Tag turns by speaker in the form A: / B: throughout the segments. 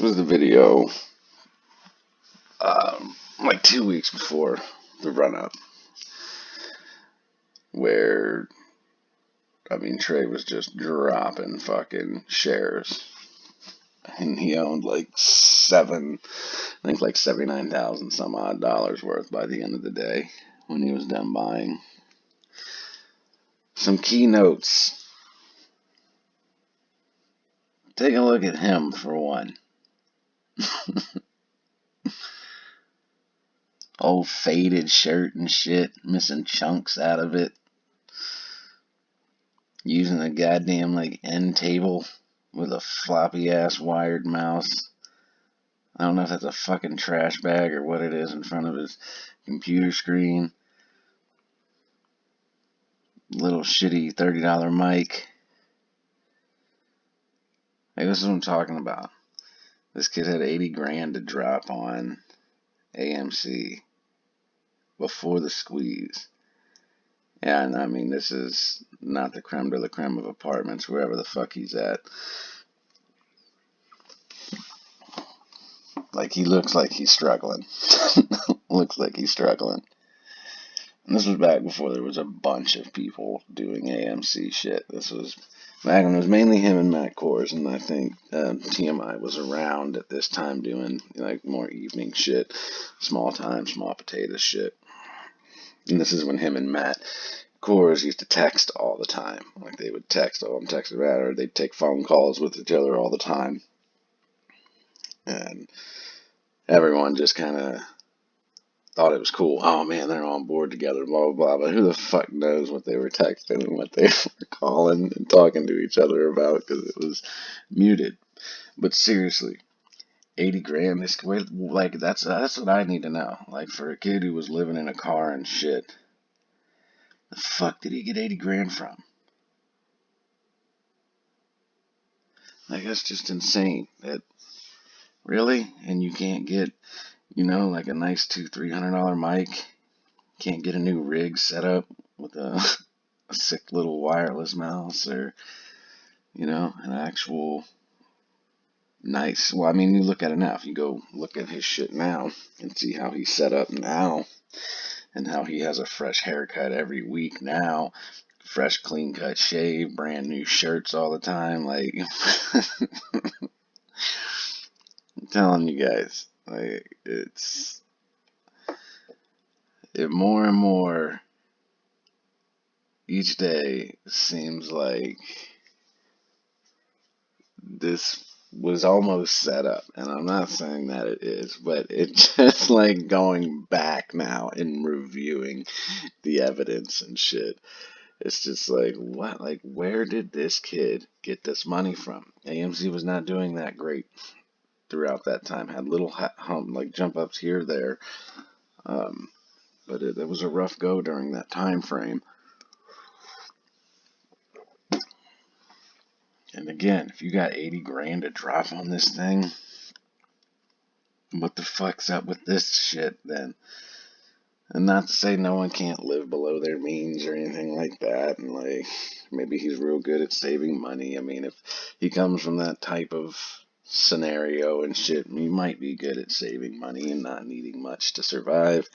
A: was the video like 2 weeks before the run up, where Trey was just dropping fucking shares, and he owned like I think like 79,000 some odd dollars worth by the end of the day when he was done buying. Some keynotes. Take a look at him for one. Old faded shirt and shit, missing chunks out of it. Using a goddamn like end table with a floppy ass wired mouse. I don't know if that's a fucking trash bag or what it is in front of his computer screen. Little shitty $30 mic. Hey, this is what I'm talking about. This kid had 80 grand to drop on AMC before the squeeze. Yeah, and this is not the creme de la creme of apartments, wherever the fuck he's at. Like, he looks like he's struggling. Looks like he's struggling. And this was back before there was a bunch of people doing AMC shit. This was back when it was mainly him and Matt Kors, and I think TMI was around at this time doing like more evening shit, small time, small potato shit. And this is when him and Matt Kors used to text all the time. Like, they would text, oh, I'm texting Matt, or they'd take phone calls with each other all the time. And everyone just kind of thought it was cool. Oh man, they're on board together, blah, blah, blah. But who the fuck knows what they were texting and what they were calling and talking to each other about, because it was muted. But seriously, 80 grand, like, that's what I need to know. Like, for a kid who was living in a car and shit, the fuck did he get 80 grand from? Like, that's just insane. Really? And you can't get, like a nice $200-300 mic? Can't get a new rig set up with a sick little wireless mouse, or, an actual nice, well, you look at it now. If you go look at his shit now and see how he's set up now, and how he has a fresh haircut every week now, fresh clean cut shave, brand new shirts all the time, like, I'm telling you guys, like, it more and more each day seems like this was almost set up, and I'm not saying that it is, but it's just like going back now and reviewing the evidence and shit. It's just like, what? Like, where did this kid get this money from? AMC was not doing that great throughout that time. Had little like jump ups here, there, but it was a rough go during that time frame. And again, if you got 80 grand to drop on this thing, what the fuck's up with this shit then? And not to say no one can't live below their means or anything like that, and like, maybe he's real good at saving money. If he comes from that type of scenario and shit, he might be good at saving money and not needing much to survive.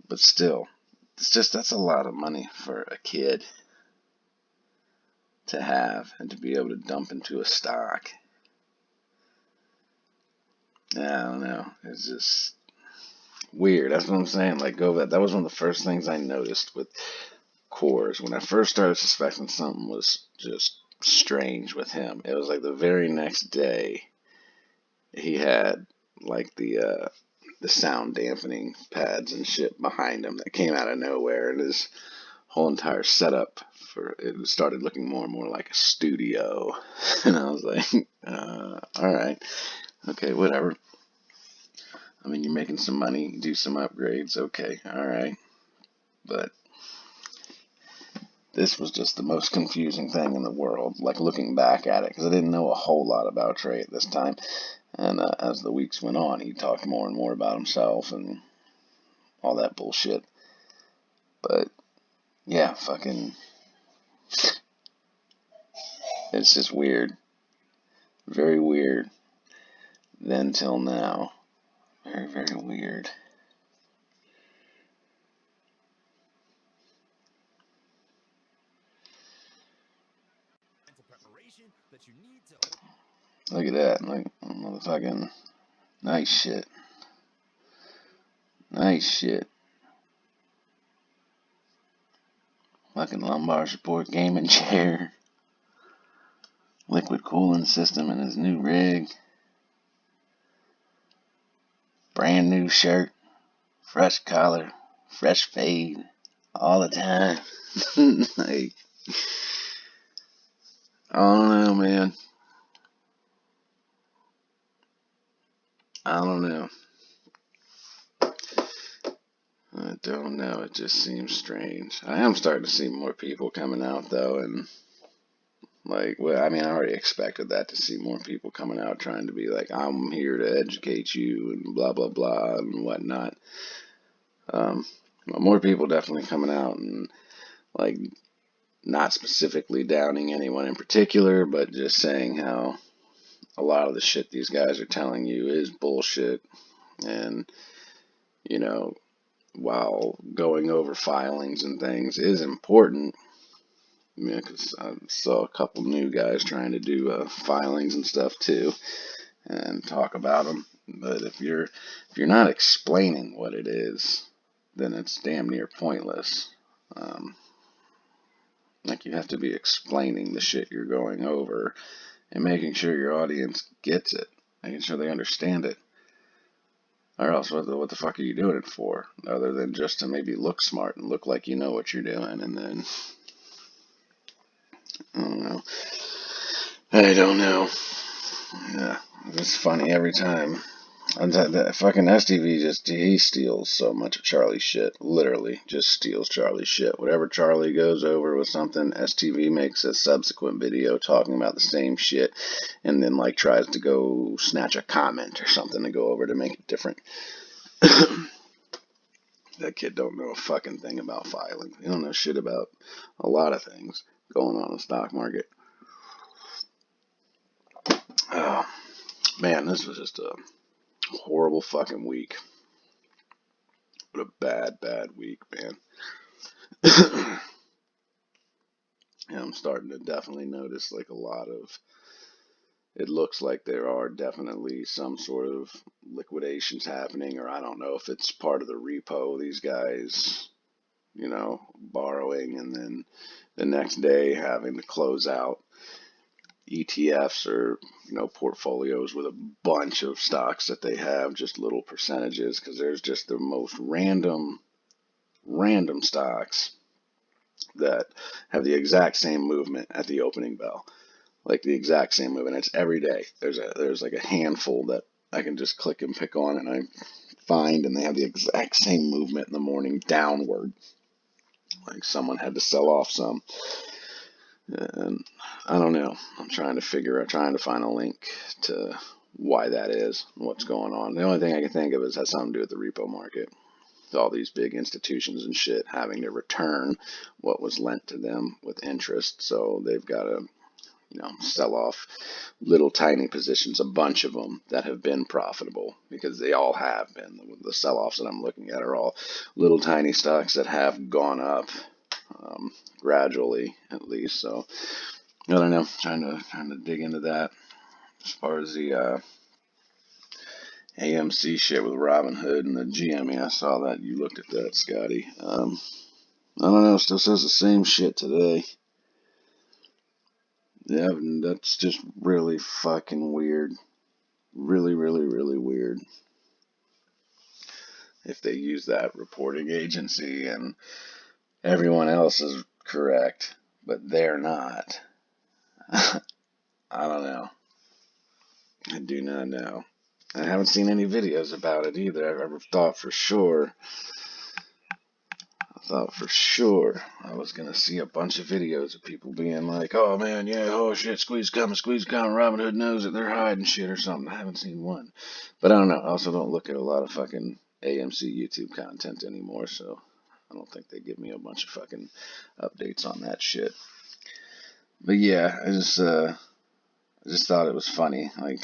A: But still, that's a lot of money for a kid to have and to be able to dump into a stock. I don't know. It's just weird. That's what I'm saying. Like, that was one of the first things I noticed with Kors. When I first started suspecting something was just strange with him, it was like the very next day he had like the sound dampening pads and shit behind him that came out of nowhere, and his whole entire setup it started looking more and more like a studio. And I was like, alright, okay, whatever. You're making some money, do some upgrades, okay, alright. But this was just the most confusing thing in the world, like, looking back at it, because I didn't know a whole lot about Trey at this time. And as the weeks went on, he talked more and more about himself and all that bullshit. But yeah, fucking, it's just weird. Very weird. then till now. Very, very weird. Look at that. Like, motherfucking nice shit. Nice shit. Fucking lumbar support gaming chair. Liquid cooling system in his new rig. Brand new shirt. Fresh collar. Fresh fade. All the time. Like, I don't know, man. I don't know. I don't know. It just seems strange. I am starting to see more people coming out, though, and like, well, I mean, I already expected that, to see more people coming out trying to be like, I'm here to educate you and blah, blah, blah and whatnot. More people definitely coming out and like not specifically downing anyone in particular, but just saying how a lot of the shit these guys are telling you is bullshit. And, you know, while going over filings and things is important, yeah, because I saw a couple new guys trying to do filings and stuff too, and talk about them. But if you're not explaining what it is, then it's damn near pointless. Like, you have to be explaining the shit you're going over and making sure your audience gets it, making sure they understand it. Or else, what the fuck are you doing it for? Other than just to maybe look smart and look like you know what you're doing, and then I don't know. I don't know. Yeah, it's funny every time. That fucking STV he steals so much of Charlie's shit. Literally, just steals Charlie's shit. Whatever Charlie goes over with something, STV makes a subsequent video talking about the same shit, and then like tries to go snatch a comment or something to go over to make it different. That kid don't know a fucking thing about filing. He don't know shit about a lot of things going on in the stock market. Oh, man, this was just a horrible fucking week. What a bad, bad week, man. Yeah, I'm starting to definitely notice like a lot of, it looks like there are definitely some sort of liquidations happening, or I don't know if it's part of the repo, these guys, you know, borrowing and then the next day having to close out ETFs or, you know, portfolios with a bunch of stocks that they have, just little percentages, because there's just the most random stocks that have the exact same movement at the opening bell, like the exact same movement. It's every day. There's like a handful that I can just click and pick on, and I find, and they have the exact same movement in the morning downward. Like someone had to sell off some, and I don't know. I'm trying to find a link to why that is, what's going on. The only thing I can think of is has something to do with the repo market. All these big institutions and shit having to return what was lent to them with interest, so they've got to, you know, sell off little tiny positions, a bunch of them that have been profitable, because they all have been. The sell-offs that I'm looking at are all little tiny stocks that have gone up gradually, at least. So I don't know, trying to dig into that as far as the AMC shit with Robinhood and the GME. I saw that. You looked at that, Scotty. I don't know. Still says the same shit today. Yeah, that's just really fucking weird. Really, really, really weird. If they use that reporting agency and everyone else is correct, but they're not. I don't know. I do not know. I haven't seen any videos about it either. I've ever thought for sure. I was gonna see a bunch of videos of people being like, "Oh man, yeah, oh shit, squeeze coming, Robinhood knows it, they're hiding shit or something." I haven't seen one, but I don't know. I also don't look at a lot of fucking AMC YouTube content anymore, so I don't think they give me a bunch of fucking updates on that shit. But yeah, I just thought it was funny, like.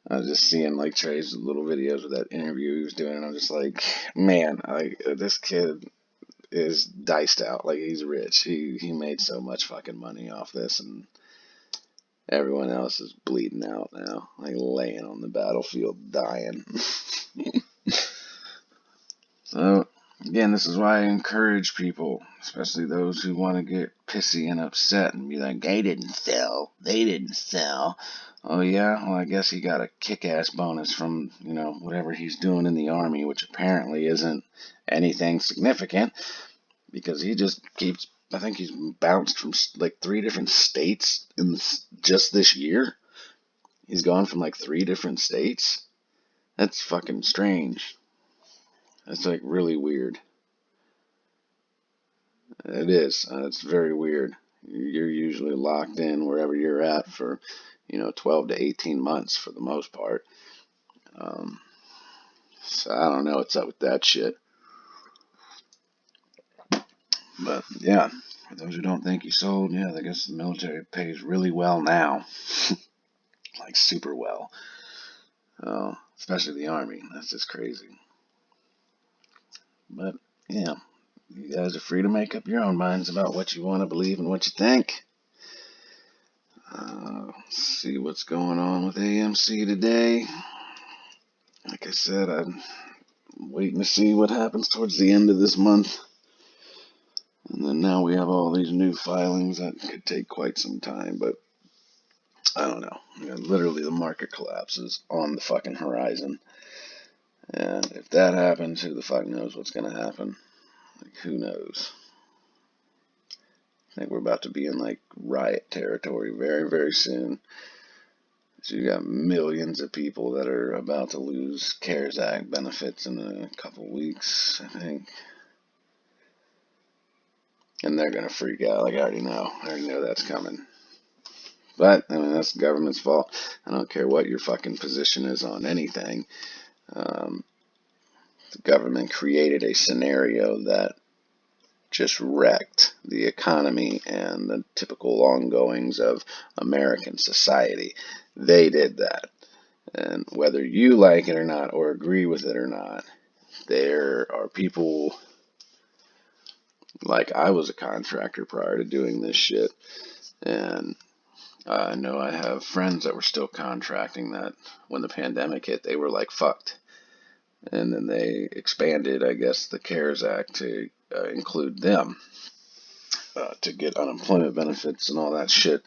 A: I was just seeing like Trey's little videos of that interview he was doing, and I'm just like, man, this kid is diced out. Like, he's rich. He made so much fucking money off this, and everyone else is bleeding out now, like laying on the battlefield dying. So, again, this is why I encourage people, especially those who want to get pissy and upset and be like, they didn't sell. They didn't sell. Oh, yeah? Well, I guess he got a kick-ass bonus from, whatever he's doing in the Army, which apparently isn't anything significant because he just keeps, I think he's bounced from like 3 different states in just this year. He's gone from like 3 different states. That's fucking strange. That's like really weird. It is. It's very weird. You're usually locked in wherever you're at for, 12 to 18 months for the most part. Um, so I don't know what's up with that shit. But yeah, for those who don't think he sold, yeah, I guess the military pays really well now. Like super well. Especially the Army. That's just crazy. But yeah, you guys are free to make up your own minds about what you want to believe and what you think. See what's going on with AMC today. Like I said, I'm waiting to see what happens towards the end of this month. And then now we have all these new filings that could take quite some time, but I don't know. Literally, the market collapses on the fucking horizon. And if that happens, who the fuck knows what's going to happen? Like, who knows? I think we're about to be in like riot territory very, very soon. So you got millions of people that are about to lose CARES Act benefits in a couple weeks, I think. And they're going to freak out. Like, I already know that's coming. But, that's the government's fault. I don't care what your fucking position is on anything. The government created a scenario that just wrecked the economy and the typical ongoings of American society. They did that. And whether you like it or not, or agree with it or not, there are people, like I was a contractor prior to doing this shit, and I know I have friends that were still contracting that when the pandemic hit, they were like fucked. And then they expanded, I guess, the CARES Act to include them to get unemployment benefits and all that shit.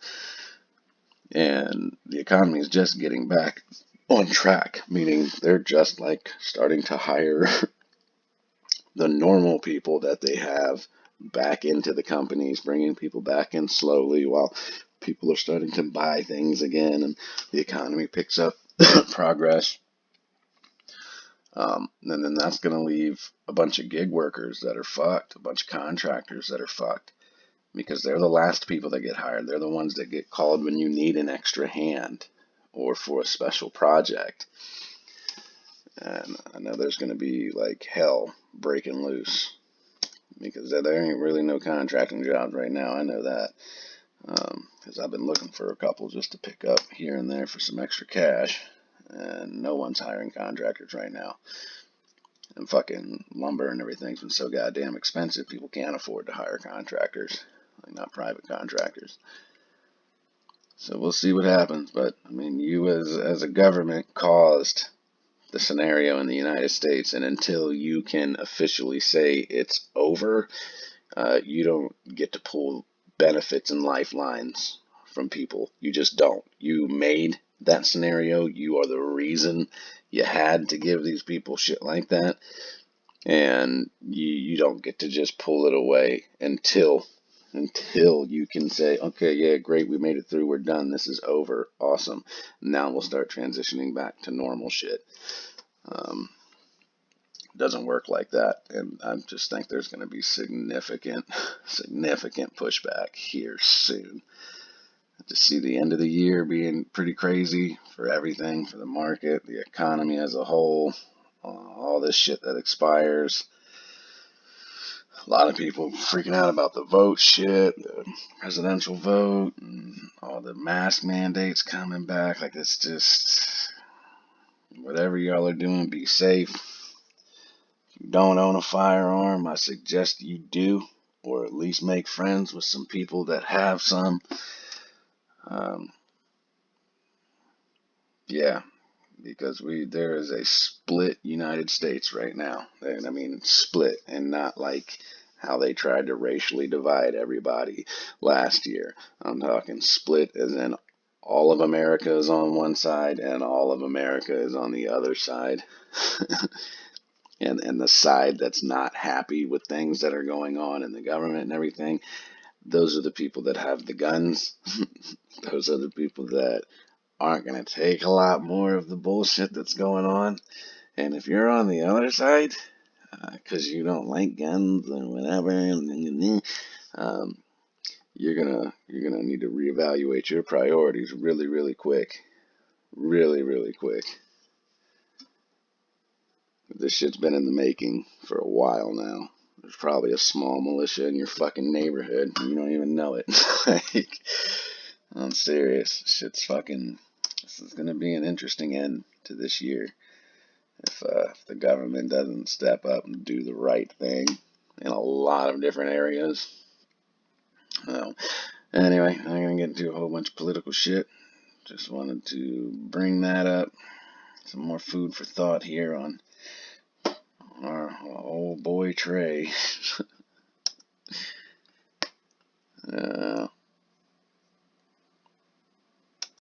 A: And the economy is just getting back on track, meaning they're just like starting to hire the normal people that they have back into the companies, bringing people back in slowly while people are starting to buy things again and the economy picks up progress. And then that's going to leave a bunch of gig workers that are fucked, a bunch of contractors that are fucked, because they're the last people that get hired. They're the ones that get called when you need an extra hand or for a special project. And I know there's going to be like hell breaking loose because there ain't really no contracting jobs right now. I know that because I've been looking for a couple just to pick up here and there for some extra cash, and no one's hiring contractors right now. And fucking lumber and everything's been so goddamn expensive, people can't afford to hire contractors, like not private contractors. So we'll see what happens, but you as a government caused the scenario in the United States, and until you can officially say it's over, you don't get to pull benefits and lifelines from people. You just don't. You made that scenario. You are the reason you had to give these people shit like that. And you don't get to just pull it away until you can say, okay, yeah, great, we made it through, we're done, this is over, awesome. Now we'll start transitioning back to normal shit. Doesn't work like that, and I just think there's going to be significant pushback here soon. To see the end of the year being pretty crazy for everything, for the market, the economy as a whole, all this shit that expires. A lot of people freaking out about the vote shit, the presidential vote, and all the mask mandates coming back. Like, it's just, Whatever y'all are doing, be safe. If you don't own a firearm, I suggest you do, or at least make friends with some people that have some. Um, yeah, because there is a split United States right now. And I mean split, and not like how they tried to racially divide everybody last year. I'm talking split as in all of America is on one side and all of America is on the other side. And the side that's not happy with things that are going on in the government and everything, those are the people that have the guns. Those are the people that aren't going to take a lot more of the bullshit that's going on. And if you're on the other side, because you don't like guns or whatever, um, you're gonna need to reevaluate your priorities really, really quick, really, really quick. This shit's been in the making for a while now. There's probably a small militia in your fucking neighborhood. And you don't even know it. Like, I'm serious. Shit's fucking. This is gonna be an interesting end to this year if the government doesn't step up and do the right thing in a lot of different areas. Anyway, I'm gonna get into a whole bunch of political shit. Just wanted to bring that up. Some more food for thought here on our old boy Trey.